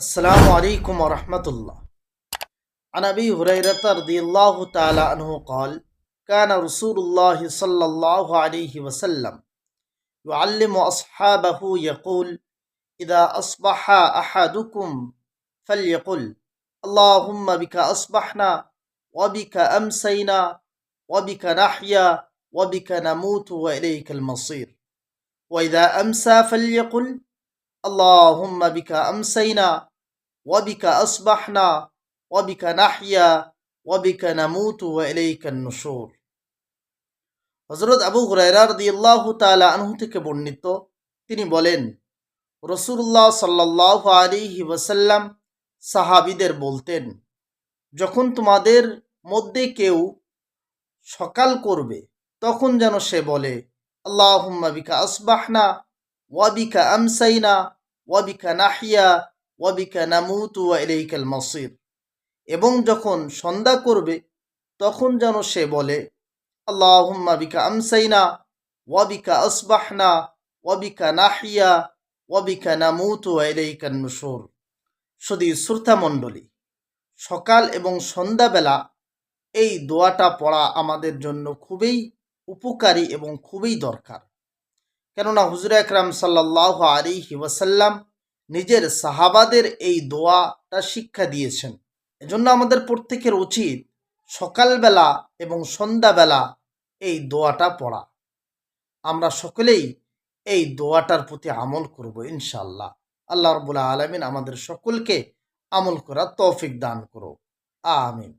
السلام عليكم ورحمة الله. عن أبي هريرة رضي الله تعالى عنه قال: كان رسول الله صلى الله عليه وسلم يعلم أصحابه يقول: إذا أصبح أحدكم فليقل: اللهم بك أصبحنا وبك أمسينا وبك نحيا وبك نموت وإليك المصير. وإذا أمسى فليقل: اللهم بك أمسينا وبك أصبحنا وبك نحيا وبك نموت وإليك النشور। হযরত আবু হুরায়রা রাদিয়াল্লাহু তাআলা আনহু থেকে বর্ণিত, তিনি বলেন, রাসূলুল্লাহ সাল্লাল্লাহু আলাইহি ওয়াসাল্লাম সাহাবীদের বলতেন, যখন তোমাদের মধ্যে কেউ সকাল করবে তখন যেন সে বলে, আল্লাহুম্মা বিকা আসবাহনা ওয়া বিকা আমসাইনা ওয়া বিকা নাহইয়া ওয়া বিকা নামুতু ওয়া ইলাইকাল মাসির। এবং যখন সন্ধ্যা করবে তখন যেন সে বলে, আল্লাহুম্মা বিকা আমসাইনা ওয়া বিকা আসবাহনা ওয়া বিকা নাহইয়া ওয়া বিকা নামুতু ওয়া ইলাইকান নুশুর। শুধু শ্রোতা মণ্ডলী, সকাল এবং সন্ধ্যাবেলা এই দোয়াটা পড়া আমাদের জন্য খুবই উপকারী এবং খুবই দরকার। কেননা হুজুর আকরাম সাল্লাল্লাহু আলাইহি ওয়াসাল্লাম নিজের সাহাবাদের এই দোয়াটা শিক্ষা দিয়েছেন। এজন্য আমাদের প্রত্যেকের উচিত সকালবেলা এবং সন্ধ্যাবেলা এই দোয়াটা পড়া। আমরা সকলেই এই দোয়াটার প্রতি আমল করব ইনশাআল্লাহ। আল্লাহ রাব্বুল আলামিন আমাদের সকলকে আমল করার তৌফিক দান করুন। আমিন।